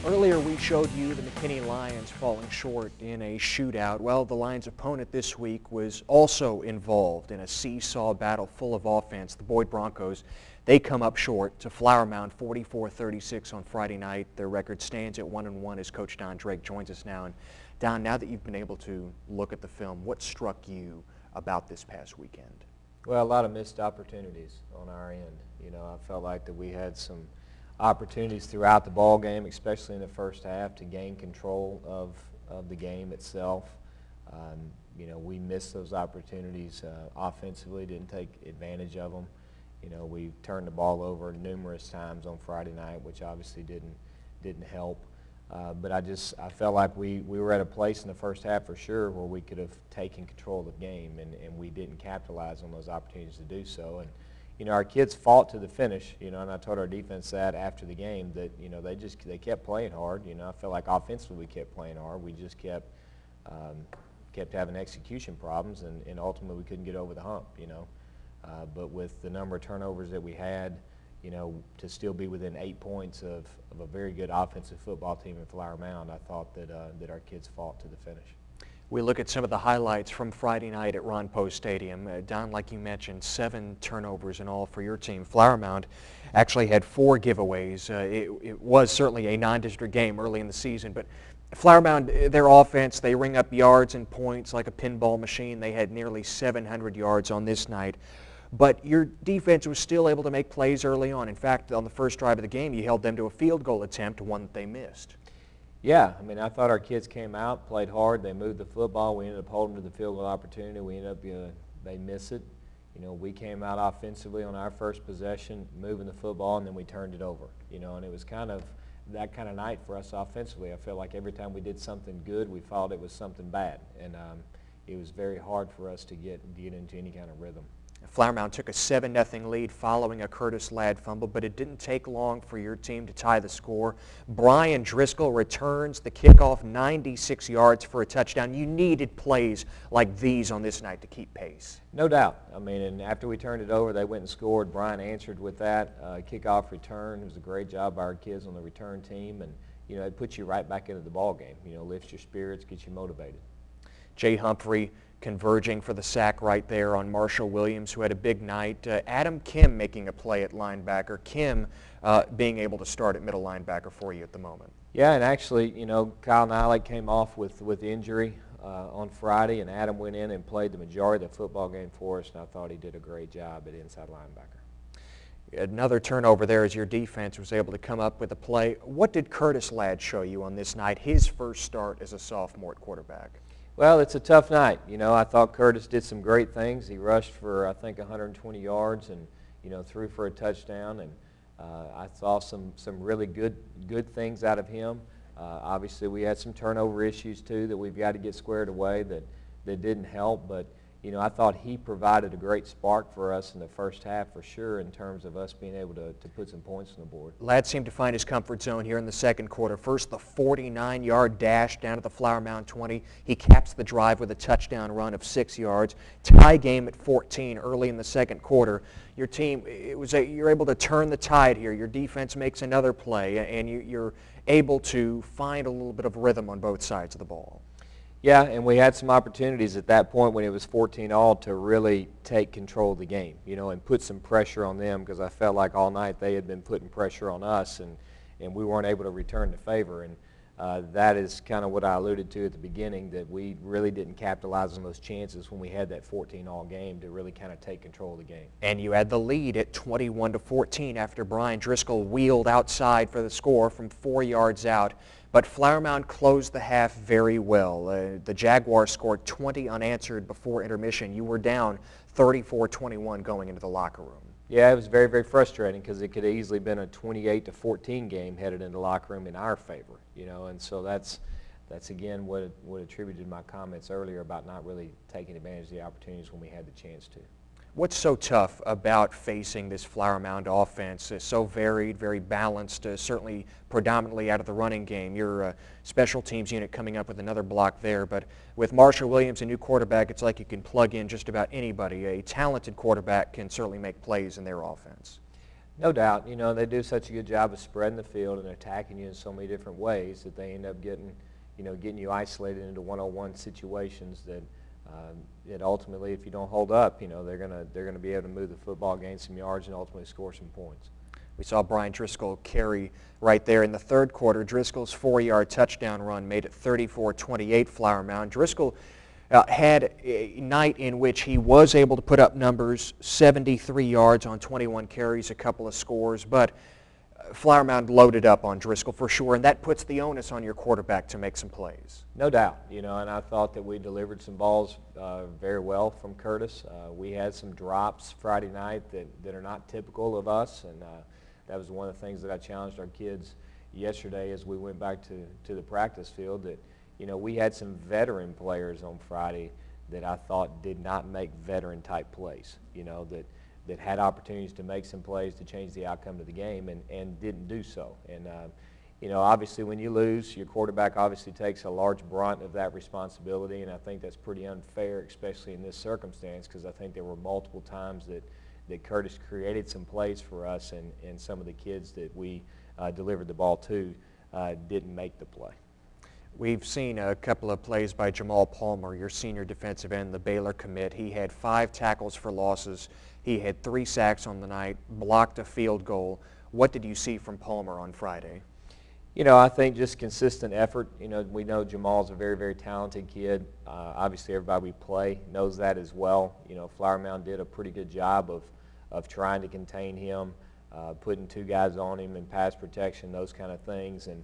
Earlier we showed you the McKinney Lions falling short in a shootout. Well, the Lions' opponent this week was also involved in a seesaw battle full of offense. The Boyd Broncos, they come up short to Flower Mound 44-36 on Friday night. Their record stands at 1-1 as Coach Don Drake joins us now. And Don, now that you've been able to look at the film, what struck you about this past weekend? Well, a lot of missed opportunities on our end. You know, I felt like that we had some opportunities throughout the ball game, especially in the first half, to gain control of the game itself. You know, we missed those opportunities offensively, didn't take advantage of them. You know, we turned the ball over numerous times on Friday night, which obviously didn't help. But I felt like we were at a place in the first half for sure where we could have taken control of the game, and we didn't capitalize on those opportunities to do so. And you know, our kids fought to the finish, you know, and I told our defense that after the game, that, you know, they kept playing hard. You know, I felt like offensively we kept playing hard. We just kept having execution problems, and ultimately we couldn't get over the hump, you know. But with the number of turnovers that we had, you know, to still be within 8 points of a very good offensive football team in Flower Mound, I thought that our kids fought to the finish. We look at some of the highlights from Friday night at Ron Post Stadium. Don, like you mentioned, 7 turnovers in all for your team. Flower Mound actually had 4 giveaways. It was certainly a non-district game early in the season, but Flower Mound, their offense, they ring up yards and points like a pinball machine. They had nearly 700 yards on this night. But your defense was still able to make plays early on. In fact, on the first drive of the game, you held them to a field goal attempt, one that they missed. Yeah, I mean, I thought our kids came out, played hard. They moved the football. We ended up holding to the field goal opportunity. We ended up, they miss it. You know, we came out offensively on our first possession, moving the football, and then we turned it over. You know, and it was kind of that kind of night for us offensively. I felt like every time we did something good, we thought it was something bad, and it was very hard for us to get into any kind of rhythm. Flower Mound took a 7-0 lead following a Curtis Ladd fumble, but it didn't take long for your team to tie the score. Brian Driscoll returns the kickoff 96 yards for a touchdown. You needed plays like these on this night to keep pace. No doubt. I mean, and after we turned it over, they went and scored. Brian answered with that kickoff return. It was a great job by our kids on the return team, and you know, it puts you right back into the ball game. You know, lifts your spirits, gets you motivated. Jay Humphrey converging for the sack right there on Marshall Williams, who had a big night. Adam Kim making a play at linebacker. Kim being able to start at middle linebacker for you at the moment. Yeah, and actually, you know, Kyle Nylik came off with injury on Friday, and Adam went in and played the majority of the football game for us, and I thought he did a great job at inside linebacker. Another turnover there as your defense was able to come up with a play. What did Curtis Ladd show you on this night, his first start as a sophomore at quarterback? Well, it's a tough night. You know, I thought Curtis did some great things. He rushed for, I think, 120 yards and, you know, threw for a touchdown. And I saw some really good things out of him. Obviously, we had some turnover issues, too, that we've got to get squared away that didn't help. But, you know, I thought he provided a great spark for us in the first half for sure in terms of us being able to put some points on the board. Ladd seemed to find his comfort zone here in the second quarter. First, the 49-yard dash down to the Flower Mound 20. He caps the drive with a touchdown run of 6 yards. Tie game at 14 early in the second quarter. Your team, you're able to turn the tide here. Your defense makes another play, and you're able to find a little bit of rhythm on both sides of the ball. Yeah, and we had some opportunities at that point when it was 14-all to really take control of the game, you know, and put some pressure on them, because I felt like all night they had been putting pressure on us, and we weren't able to return the favor. And that is kind of what I alluded to at the beginning, that we really didn't capitalize on those chances when we had that 14-all game to really kind of take control of the game. And you had the lead at 21-14 after Brian Driscoll wheeled outside for the score from 4 yards out. But Flower Mound closed the half very well. The Jaguars scored 20 unanswered before intermission. You were down 34-21 going into the locker room. Yeah, it was very, very frustrating because it could have easily been a 28-14 game headed into the locker room in our favor, you know, and so that's again what attributed to my comments earlier about not really taking advantage of the opportunities when we had the chance to. What's so tough about facing this Flower Mound offense? It's so varied, very balanced, certainly predominantly out of the running game. Your special teams unit coming up with another block there, but with Marshall Williams, a new quarterback, it's like you can plug in just about anybody. A talented quarterback can certainly make plays in their offense. No doubt. You know, they do such a good job of spreading the field and attacking you in so many different ways that they end up getting you isolated into one-on-one situations that ultimately, if you don't hold up, they're gonna be able to move the football, gain some yards, and ultimately score some points. We saw Brian Driscoll carry right there in the third quarter. Driscoll's 4-yard touchdown run made it 34-28 Flower Mound. Driscoll had a night in which he was able to put up numbers, 73 yards on 21 carries, a couple of scores, but Flower Mound loaded up on Driscoll for sure, and that puts the onus on your quarterback to make some plays. No doubt, and I thought that we delivered some balls very well from Curtis. We had some drops Friday night that are not typical of us, and that was one of the things that I challenged our kids yesterday as we went back to the practice field, that we had some veteran players on Friday that I thought did not make veteran-type plays, that had opportunities to make some plays to change the outcome of the game and didn't do so. And, obviously when you lose, your quarterback obviously takes a large brunt of that responsibility, and I think that's pretty unfair, especially in this circumstance, because I think there were multiple times that Curtis created some plays for us, and some of the kids that we delivered the ball to didn't make the play. We've seen a couple of plays by Jamal Palmer, your senior defensive end, the Baylor commit. He had 5 tackles for losses. He had 3 sacks on the night, blocked a field goal. What did you see from Palmer on Friday? I think just consistent effort. We know Jamal's a very, very talented kid. Obviously, everybody we play knows that as well. Flower Mound did a pretty good job of trying to contain him, putting 2 guys on him in pass protection, those kind of things. And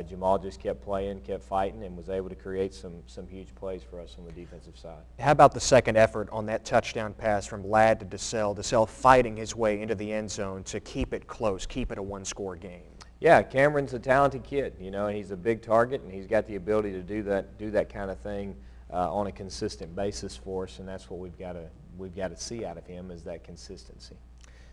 Jamal just kept playing, kept fighting, and was able to create some huge plays for us on the defensive side. How about the second effort on that touchdown pass from Ladd to DeSalle? DeSalle fighting his way into the end zone to keep it close, keep it a one-score game. Yeah, Cameron's a talented kid, and he's a big target, and he's got the ability to do that kind of thing on a consistent basis for us, and that's what we've got to see out of him, is that consistency.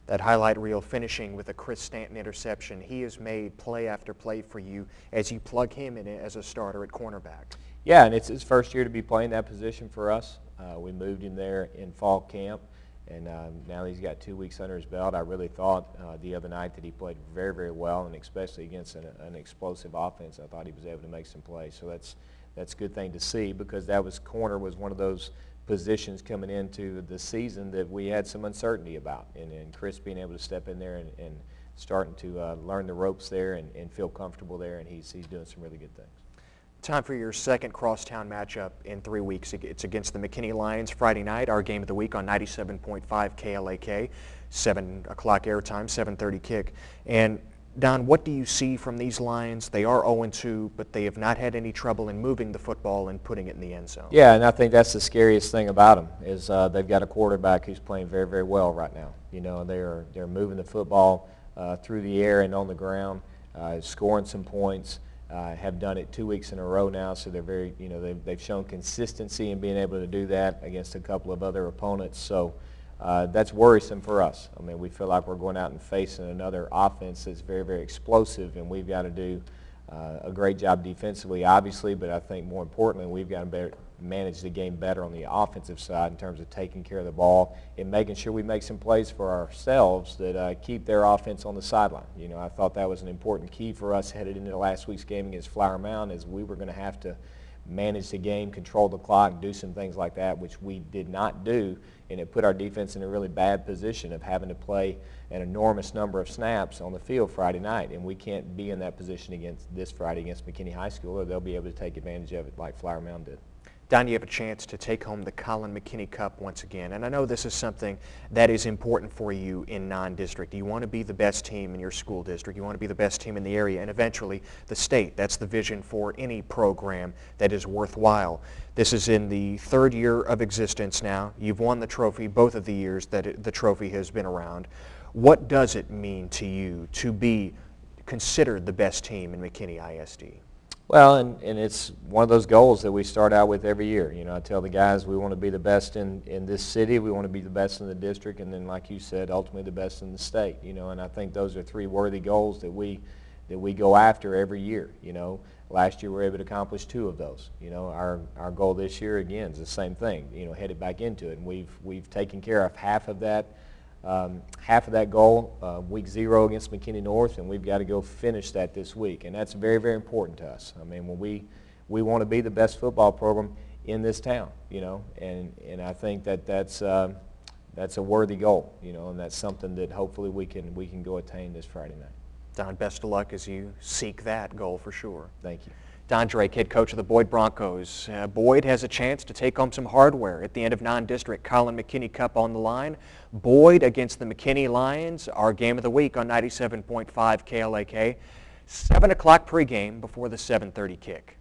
That highlight reel finishing with a Chris Stanton interception. He has made play after play for you as you plug him in as a starter at cornerback. Yeah, and it's his first year to be playing that position for us. We moved him there in fall camp, and now he's got 2 weeks under his belt. I really thought the other night that he played very, very well, and especially against an explosive offense, I thought he was able to make some plays. So that's a good thing to see, because corner was one of those positions coming into the season that we had some uncertainty about, and Chris being able to step in there and starting to learn the ropes there and feel comfortable there, and he's doing some really good things. Time for your second crosstown matchup in 3 weeks. It's against the McKinney Lions Friday night, our game of the week on 97.5 KLAK, 7 o'clock airtime, 7:30 kick. And Don, what do you see from these Lions? They are 0-2, but they have not had any trouble in moving the football and putting it in the end zone. Yeah, and I think that's the scariest thing about them, is they've got a quarterback who's playing very, very well right now. They're moving the football through the air and on the ground, scoring some points. Have done it 2 weeks in a row now, so they're very, they've shown consistency in being able to do that against a couple of other opponents. So that's worrisome for us. I mean, we feel like we're going out and facing another offense that's very, very explosive, and we've got to do a great job defensively, obviously, but I think more importantly, we've got to manage the game better on the offensive side in terms of taking care of the ball and making sure we make some plays for ourselves that keep their offense on the sideline. I thought that was an important key for us headed into last week's game against Flower Mound, is we were going to have to manage the game, control the clock, do some things like that, which we did not do, and it put our defense in a really bad position of having to play an enormous number of snaps on the field Friday night, and we can't be in that position this Friday against McKinney High School, or they'll be able to take advantage of it like Flower Mound did. Don, you have a chance to take home the Colin McKinney Cup once again, and I know this is something that is important for you in non-district. You want to be the best team in your school district. You want to be the best team in the area, and eventually the state. That's the vision for any program that is worthwhile. This is in the 3rd year of existence now. You've won the trophy both of the years that the trophy has been around. What does it mean to you to be considered the best team in McKinney ISD? Well, and it's one of those goals that we start out with every year. I tell the guys we want to be the best in this city, we want to be the best in the district, and then, like you said, ultimately the best in the state. And I think those are 3 worthy goals that we go after every year. Last year we were able to accomplish 2 of those. Our goal this year, again, is the same thing. Headed back into it, and we've taken care of half of that half of that goal week 0 against McKinney North, and we've got to go finish that this week. And that's very, very important to us. I mean, when we want to be the best football program in this town, you know, and I think that's a worthy goal, you know, and that's something that hopefully we can go attain this Friday night. Don, best of luck as you seek that goal for sure. Thank you. Don Drake, head coach of the Boyd Broncos. Boyd has a chance to take home some hardware at the end of non-district Colin McKinney Cup on the line. Boyd against the McKinney Lions, our game of the week on 97.5 KLAK. 7 o'clock pregame before the 7:30 kick.